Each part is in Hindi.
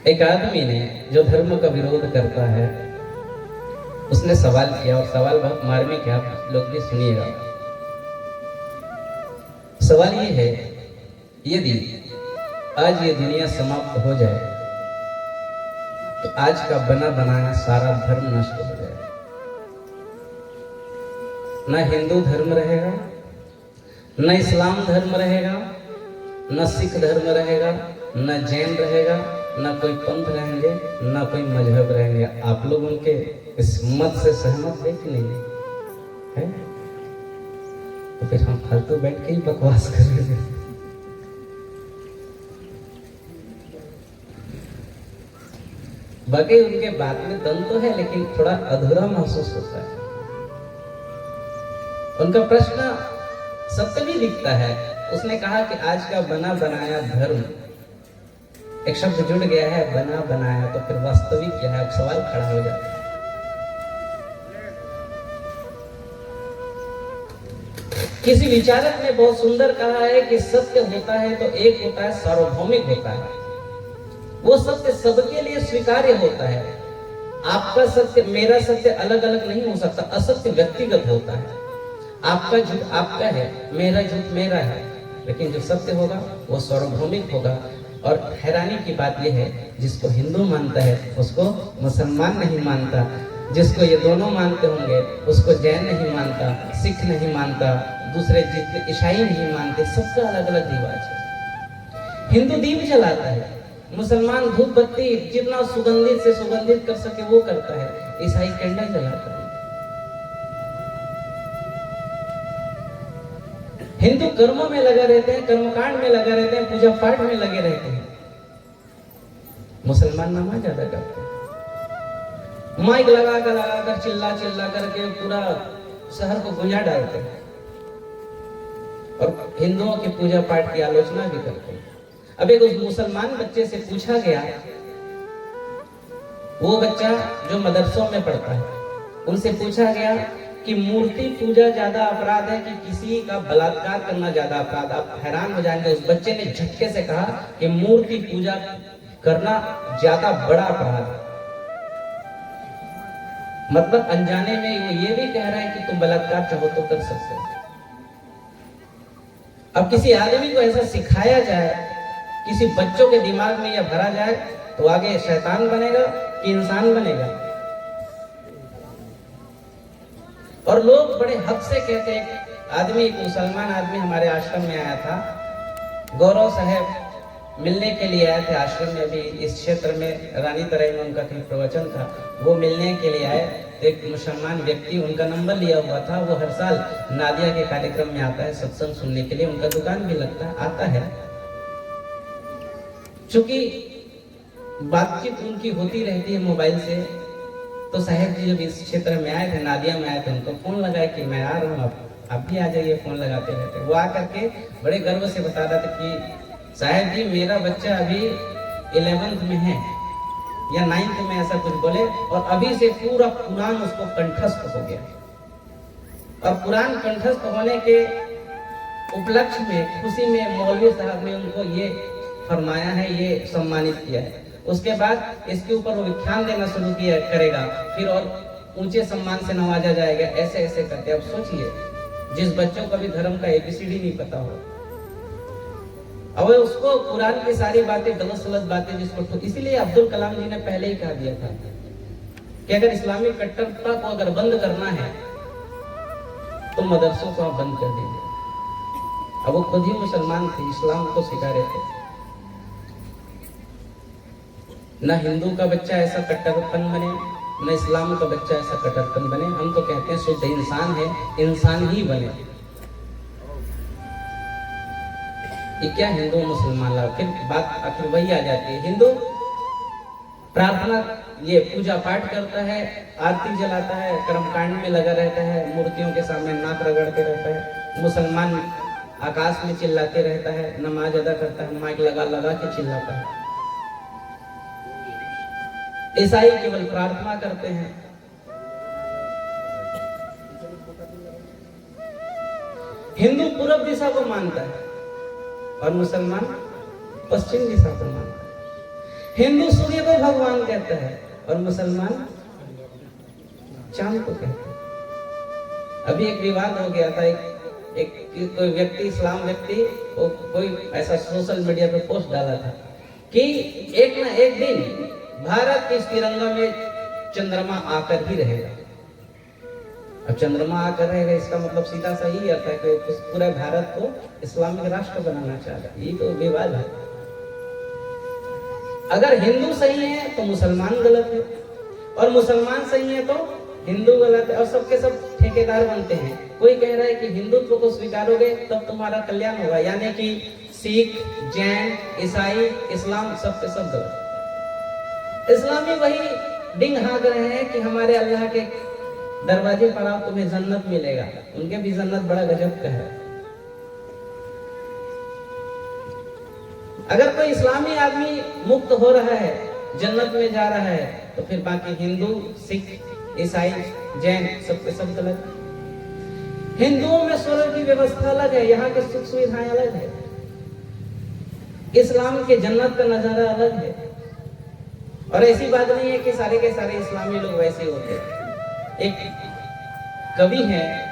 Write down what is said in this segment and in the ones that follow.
एक आदमी ने जो धर्म का विरोध करता है उसने सवाल किया, और सवाल बहुत मार्मिक है, आप लोग भी सुनिएगा। सवाल ये है, यदि आज ये दुनिया समाप्त हो जाए तो आज का बना बनाया सारा धर्म नष्ट हो जाए। न हिंदू धर्म रहेगा, न इस्लाम धर्म रहेगा, न सिख धर्म रहेगा, न जैन रहेगा, न कोई पंथ रहेंगे, न कोई मजहब रहेंगे। आप लोग उनके इस मत से सहमत है कि नहीं है? तो फिर हम फालतू बैठ के ही बकवास कर रहे हैं। बाकी उनके बात में दम तो है, लेकिन थोड़ा अधूरा महसूस होता है। उनका प्रश्न सत्य भी दिखता है। उसने कहा कि आज का बना बनाया धर्म, एक शब्द जुड़ गया है बना बनाया, तो फिर वास्तविक क्या है? अब सवाल खड़ा हो जाता है। किसी विचारक ने बहुत सुंदर कहा है कि सत्य होता है तो एक होता है सार्वभौमिक होता है, वो सत्य सबके लिए स्वीकार्य होता है। आपका सत्य मेरा सत्य अलग अलग नहीं हो सकता, असत्य व्यक्तिगत होता है। आपका झूठ आपका है, मेरा झूठ मेरा है, लेकिन जो सत्य होगा वो सार्वभौमिक होगा। और हैरानी की बात यह है, जिसको हिंदू मानता है उसको मुसलमान नहीं मानता, जिसको ये दोनों मानते होंगे उसको जैन नहीं मानता, सिख नहीं मानता, दूसरे जितने ईसाई नहीं मानते। सबका अलग अलग रिवाज है। हिंदू दीप जलाता है, मुसलमान धूप बत्ती जितना सुगंधित से सुगंधित कर सके वो करता है, ईसाई कैंडल जलाता है। हिंदू कर्मों में लगे रहते हैं, कर्मकांड में लगे रहते हैं, पूजा पाठ में लगे रहते हैं। मुसलमान नमाज ज्यादा करते हैं, माइक लगा कर चिल्ला चिल्ला करके पूरा शहर को गुंजा डालते हैं, और हिंदुओं की पूजा पाठ की आलोचना भी करते हैं। अब एक उस मुसलमान बच्चे से पूछा गया, वो बच्चा जो मदरसों में पढ़ता है, उनसे पूछा गया कि मूर्ति पूजा ज्यादा अपराध है कि किसी का बलात्कार करना ज्यादा अपराध? आप हैरान हो जाएंगे, उस बच्चे ने झटके से कहा कि मूर्ति पूजा करना ज्यादा बड़ा अपराध है। मतलब अनजाने में वो ये भी कह रहा है कि तुम बलात्कार चाहो तो कर सकते हो। अब किसी आदमी को ऐसा सिखाया जाए, किसी बच्चों के दिमाग में यह भरा जाए, तो आगे शैतान बनेगा कि इंसान बनेगा? और लोग बड़े हक से कहते हैं। आदमी, एक मुसलमान आदमी हमारे आश्रम में आया था, गौरव साहब मिलने के लिए आए थे आश्रम में। अभी इस क्षेत्र में रानी तराई में उनका कहीं प्रवचन था, वो मिलने के लिए आए। एक मुसलमान व्यक्ति उनका नंबर लिया हुआ था, वो हर साल नादिया के कार्यक्रम में आता है सत्संग सुनने के लिए, उनका दुकान भी लगता है, आता है। चूंकि बातचीत उनकी होती रहती है मोबाइल से, तो साहेब जी जब इस क्षेत्र में आए थे, नादिया में आए थे, उनको फोन लगाए कि मैं आ रहा हूँ, आप भी आ जाइए। फोन लगाते रहते। वो आकर के बड़े गर्व से बता रहे थे कि साहेब जी मेरा बच्चा अभी 11th में है या 9th में, ऐसा कुछ बोले, और अभी से पूरा कुरान उसको कंठस्थ हो गया। और कुरान कंठस्थ होने के उपलक्ष्य में, खुशी में मौलवी साहब ने उनको ये फरमाया है, ये सम्मानित किया है। उसके बाद इसके ऊपर वो व्याख्यान देना शुरू किया करेगा, फिर और ऊंचे सम्मान से नवाजा जाएगा। ऐसे ऐसे करते। अब सोचिए, जिस बच्चों को भी धर्म का ABCD नहीं पता हो, अब उसको कुरान की सारी बातें, गलत सलत बातें जिसको, इसीलिए अब्दुल कलाम जी ने पहले ही कहा दिया था कि अगर इस्लामी कट्टरता को अगर बंद करना है तो मदरसों को आप बंद कर दीजिए। अब वो खुद ही मुसलमान थे, इस्लाम को सिखा रहे थे। न हिंदू का बच्चा ऐसा कट्टरपन बने, न इस्लाम का बच्चा ऐसा कट्टरपन बने। हम तो कहते हैं शुद्ध इंसान है, इंसान ही बने। ये क्या हिंदू मुसलमान ला, फिर बात आखिर वही आ जाती है। हिंदू प्रार्थना, ये पूजा पाठ करता है, आरती जलाता है, कर्मकांड में लगा रहता है, मूर्तियों के सामने नाक रगड़ते रहता है। मुसलमान आकाश में चिल्लाते रहता है, नमाज अदा करता है, माइक लगा लगा के चिल्लाता है। ईसाई केवल प्रार्थना करते हैं। हिंदू पूर्व दिशा को मानता है और मुसलमान पश्चिम दिशा को मानता है। हिंदू सूर्य को भगवान कहता है और मुसलमान चांद को कहता है। अभी एक विवाद हो गया था, एक कोई व्यक्ति, इस्लाम व्यक्ति, वो कोई ऐसा सोशल मीडिया पे पोस्ट डाला था कि एक ना एक दिन भारत के इस तिरंगा में चंद्रमा आकर ही रहेगा। अब चंद्रमा आकर रहेगा इसका मतलब सीधा सा ही अर्थ है कि उस पूरे भारत को इस्लामिक राष्ट्र बनाना चाह रहा है। ये तो विवाद है। अगर हिंदू सही है तो मुसलमान गलत है, और मुसलमान सही है तो हिंदू गलत है, और सबके सब ठेकेदार बनते हैं। कोई कह रहा है कि हिंदुत्व को स्वीकारोगे तब तुम्हारा कल्याण होगा, यानी कि सिख, जैन, ईसाई, इस्लाम सबके सब गलत। इस्लामी वही डिंग हाँक रहे हैं कि हमारे अल्लाह के दरवाजे पर आओ तुम्हें जन्नत मिलेगा। उनके भी जन्नत बड़ा गजब का है। अगर कोई इस्लामी आदमी मुक्त हो रहा है, जन्नत में जा रहा है, तो फिर बाकी हिंदू, सिख, ईसाई, जैन सबके सब गलत। हिंदुओं में स्वर्ग की व्यवस्था अलग है, यहाँ के सुख सुविधाएं अलग है। इस्लाम के जन्नत का नजारा अलग है। और ऐसी बात नहीं है कि सारे के सारे इस्लामी लोग वैसे होते हैं। एक कवि है,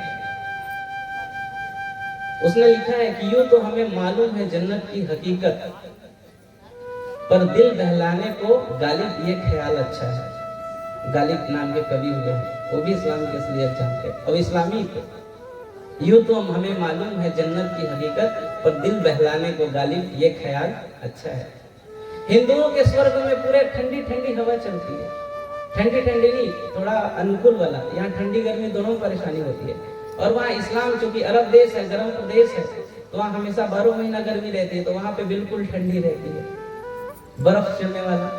उसने लिखा है कि यूं तो हमें मालूम है जन्नत की हकीकत, पर दिल बहलाने को गालिब ये ख्याल अच्छा है। गालिब नाम के कवि हुए हैं, वो भी इस्लाम की असलियत जानते हैं और इस्लामी थे। यूं तो हमें मालूम है जन्नत की हकीकत, पर दिल बहलाने को गालिब ये ख्याल अच्छा है। हिंदुओं के स्वर्ग में पूरे ठंडी ठंडी हवा चलती है। ठंडी ठंडी नहीं, थोड़ा अनुकूल वाला। यहाँ ठंडी गर्मी दोनों परेशानी होती है। और वहाँ इस्लाम चूंकि अरब देश है, गर्म प्रदेश है, तो वहाँ हमेशा 12 महीना गर्मी रहती है, तो वहाँ पे बिल्कुल ठंडी रहती है, बर्फ चलने वाला।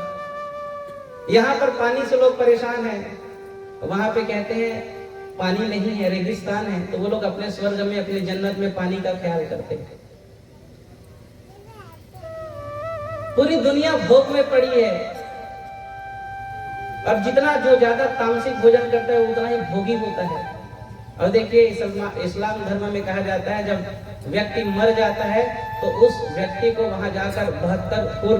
यहाँ पर पानी से लोग परेशान हैं, वहाँ पे कहते हैं पानी नहीं है, रेगिस्तान है, तो वो लोग अपने स्वर्ग में, अपने जन्नत में पानी का ख्याल करते हैं। पूरी दुनिया भोग में पड़ी है। अब जितना जो ज्यादा तामसिक भोजन करता है उतना ही भोगी होता है। और देखिए इस्लाम धर्म में कहा जाता है जब व्यक्ति मर जाता है तो उस व्यक्ति को वहां जाकर 72 हुर,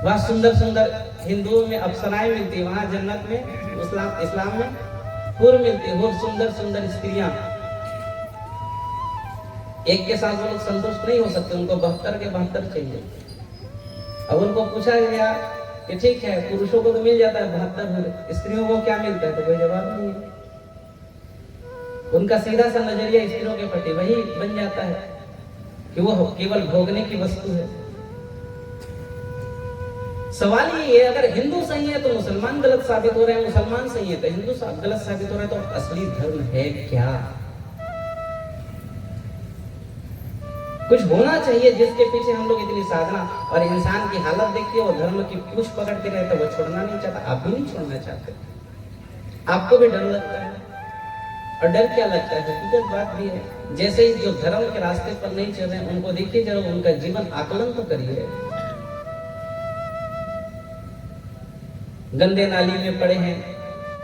वहां सुंदर सुंदर, हिंदुओं में अप्सराएं मिलती है, वहां जन्नत में, इस्लाम में हुर मिलती है, हुर सुंदर सुंदर स्त्रियां। एक के साथ वो लोग संतुष्ट नहीं हो सकते, उनको 72 के 72 चाहिए। अब उनको पूछा गया कि ठीक है, पुरुषों को तो मिल जाता है 72, स्त्रियों को क्या मिलता है? तो कोई जवाब नहीं है। उनका सीधा सा नजरिया स्त्रियों के प्रति वही बन जाता है कि वो केवल भोगने की वस्तु है। सवाल ये है, अगर हिंदू सही है तो मुसलमान गलत साबित हो रहे हैं, मुसलमान सही है तो हिंदू गलत साबित हो रहे हैं, तो असली धर्म है क्या? कुछ होना चाहिए जिसके पीछे हम लोग इतनी साधना। और इंसान की हालत देखिए, वो धर्म की पूछ पकड़ के रहता, वो छोड़ना नहीं चाहता। आप भी नहीं छोड़ना चाहते, आपको भी डर लगता है। और डर क्या लगता है? हकीकत बात भी है। जैसे ही जो धर्म के रास्ते पर नहीं चल रहे हैं उनको देखिए, जरा उनका जीवन आकलन तो करिए। गंदे नाली में पड़े हैं,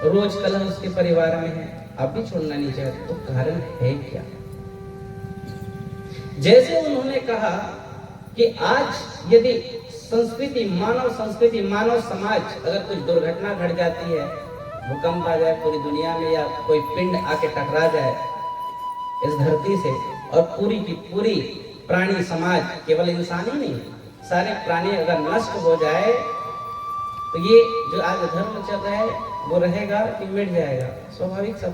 रोज कलह उसके परिवार में है, आप भी छोड़ना नहीं चाहते, तो कारण है क्या? जैसे उन्होंने कहा कि आज यदि संस्कृति, मानव समाज, अगर कुछ दुर्घटना घट जाती है, भूकंप आ जाए पूरी दुनिया में, या कोई पिंड आके टकरा जाए इस धरती से, और पूरी की पूरी प्राणी समाज, केवल इंसान ही नहीं, सारे प्राणी अगर नष्ट हो जाए, तो ये जो आज धर्म चल रहा है वो रहेगा कि मिट जाएगा? स्वाभाविक सी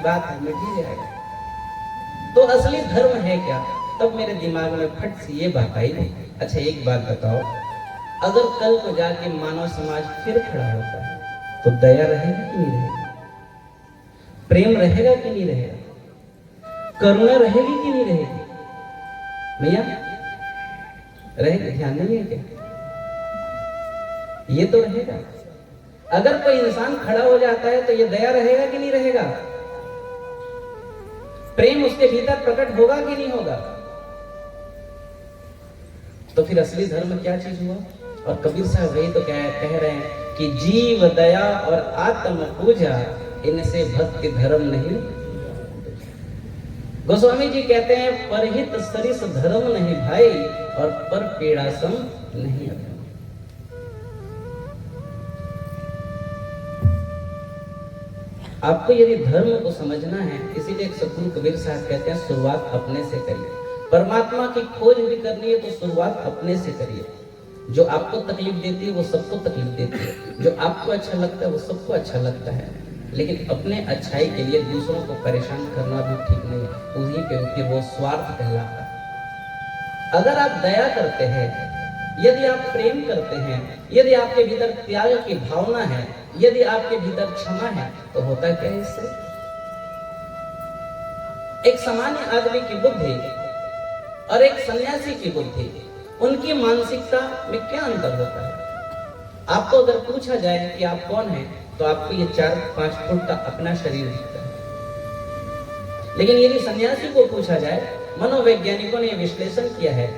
बात है, मिट ही जाएगा। तो असली धर्म है क्या? तब मेरे दिमाग में फट से ये बात आई। अच्छा एक बात बताओ, अगर कल को जाके मानव समाज फिर खड़ा होता है तो दया रहेगी कि नहीं रहेगी? प्रेम रहेगा कि नहीं रहेगा? करुणा रहेगी कि नहीं रहेगी? भैया रहेगी, ध्यान नहीं है क्या? ये तो रहेगा। अगर कोई इंसान खड़ा हो जाता है तो ये दया रहेगा कि नहीं रहेगा? प्रेम उसके भीतर प्रकट होगा कि नहीं होगा? तो फिर असली धर्म क्या चीज हुआ? और कबीर साहब वही तो कह रहे हैं कि जीव दया और आत्म पूजा, इनसे भक्ति धर्म नहीं। गोस्वामी जी कहते हैं परहित सरिस धर्म नहीं भाई और पर पीड़ासम नहीं अधर्म। आपको यदि धर्म को समझना है, इसीलिए सतगुरु कबीर साहब कहते हैं शुरुआत अपने से करिए। परमात्मा की खोज भी करनी है तो शुरुआत अपने से करिए। जो आपको तकलीफ देती है वो सबको तकलीफ देती है, जो आपको अच्छा लगता है वो सबको अच्छा लगता है, लेकिन अपने अच्छाई के लिए दूसरों को परेशान करना भी ठीक नहीं है, उन्हीं क्योंकि वो स्वार्थ कहलाता है। अगर आप दया करते हैं, यदि आप प्रेम करते हैं, यदि आपके भीतर त्याग की भावना है, यदि आपके भीतर क्षमा है, तो होता क्या है इससे? एक सामान्य आदमी की बुद्धि और एक सन्यासी की बुद्धि, उनकी मानसिकता में क्या अंतर होता है? आपको अगर पूछा जाए कि आप कौन हैं, तो आपको ये 4-5 फुट का अपना शरीर दिखता है। लेकिन यदि सन्यासी को पूछा जाए, मनोवैज्ञानिकों ने विश्लेषण किया है,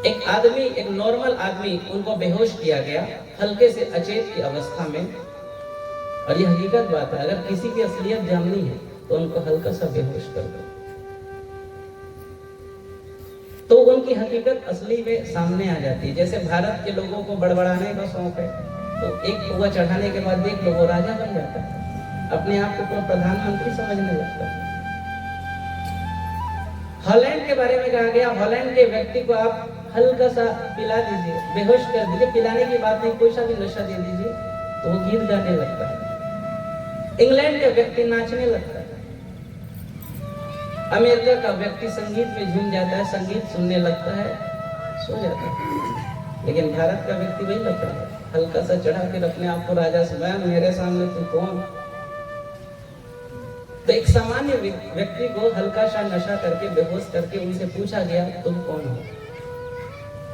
एक आदमी, एक नॉर्मल आदमी, उनको बेहोश किया गया हल्के से अचेत की अवस्था में, और यह हकीकत बात है, अगर किसी की असलियत जाननी है तो उनको हल्का सा बेहोश कर दो, तो उनकी हकीकत असली में सामने आ जाती है। जैसे भारत के लोगों को बड़बड़ाने का शौक है, तो एक पुआ चढ़ाने के बाद देख लो वो राजा बन जाता है, अपने आप को प्रधानमंत्री समझने लगता है। हॉलैंड के बारे में कहा गया, हॉलैंड के व्यक्ति को आप हल्का सा पिला दीजिए, बेहोश कर दीजिए, पिलाने की बात नहीं, कोई सा भी नशा दे दीजिए तो वो गीत गाने लगता है। इंग्लैंड का व्यक्ति नाचने लगता है, अमेरिका का व्यक्ति संगीत में झूम जाता है, संगीत सुनने लगता है, सो जाता है। लेकिन भारत का व्यक्ति वही लगता है, हल्का सा चढ़ा के अपने आप को राजा समझा, मेरे सामने तू कौन? तो एक सामान्य व्यक्ति को हल्का सा नशा करके बेहोश करके उनसे पूछा गया तुम कौन हो,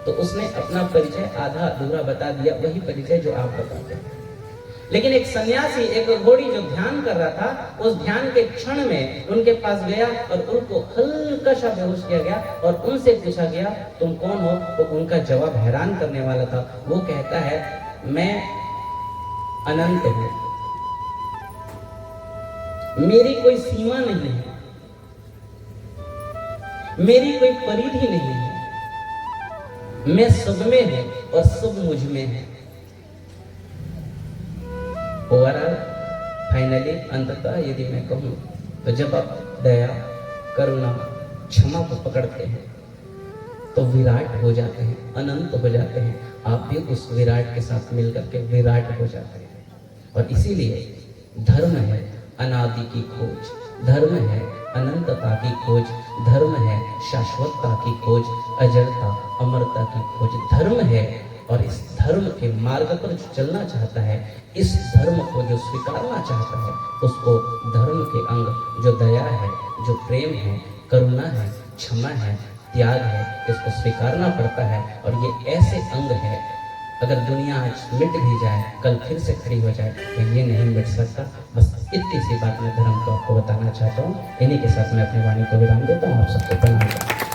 तो उसने अपना परिचय आधा अधूरा बता दिया, वही परिचय जो आप बताते हैं। लेकिन एक सन्यासी, एक घोड़ी जो ध्यान कर रहा था, उस ध्यान के क्षण में उनके पास गया और उनको हल्का सा बेहोश किया गया और उनसे पूछा गया तुम कौन हो, तो उनका जवाब हैरान करने वाला था। वो कहता है मैं अनंत हूं, मेरी कोई सीमा नहीं है, मेरी कोई परिधि नहीं है, मैं सब में है और सब मुझ में है। ओवरऑल फाइनली अंततः यदि मैं कहूं तो जब आप दया, करुणा, क्षमा को पकड़ते हैं तो विराट हो जाते हैं, अनंत हो जाते हैं। आप भी उस विराट के साथ मिलकर के विराट हो जाते हैं। और इसीलिए धर्म है अनादि की खोज, धर्म है अनंतता की खोज, धर्म है शाश्वतता की खोज, अजरता, अमरता की खोज धर्म है। और इस धर्म के मार्ग पर जो चलना चाहता है, इस धर्म को जो स्वीकारना चाहता है, उसको धर्म के अंग जो दया है, जो प्रेम है, करुणा है, क्षमा है, त्याग है, इसको स्वीकारना पड़ता है। और ये ऐसे अंग है, अगर दुनिया आज मिट भी जाए, कल फिर से खड़ी हो जाए, तो ये नहीं मिट सकता। बस इतनी सी बात मैं धर्म को आपको बताना चाहता हूँ। इन्हीं के साथ मैं अपनी वाणी को विराम देता हूँ। आप सबको प्रणाम।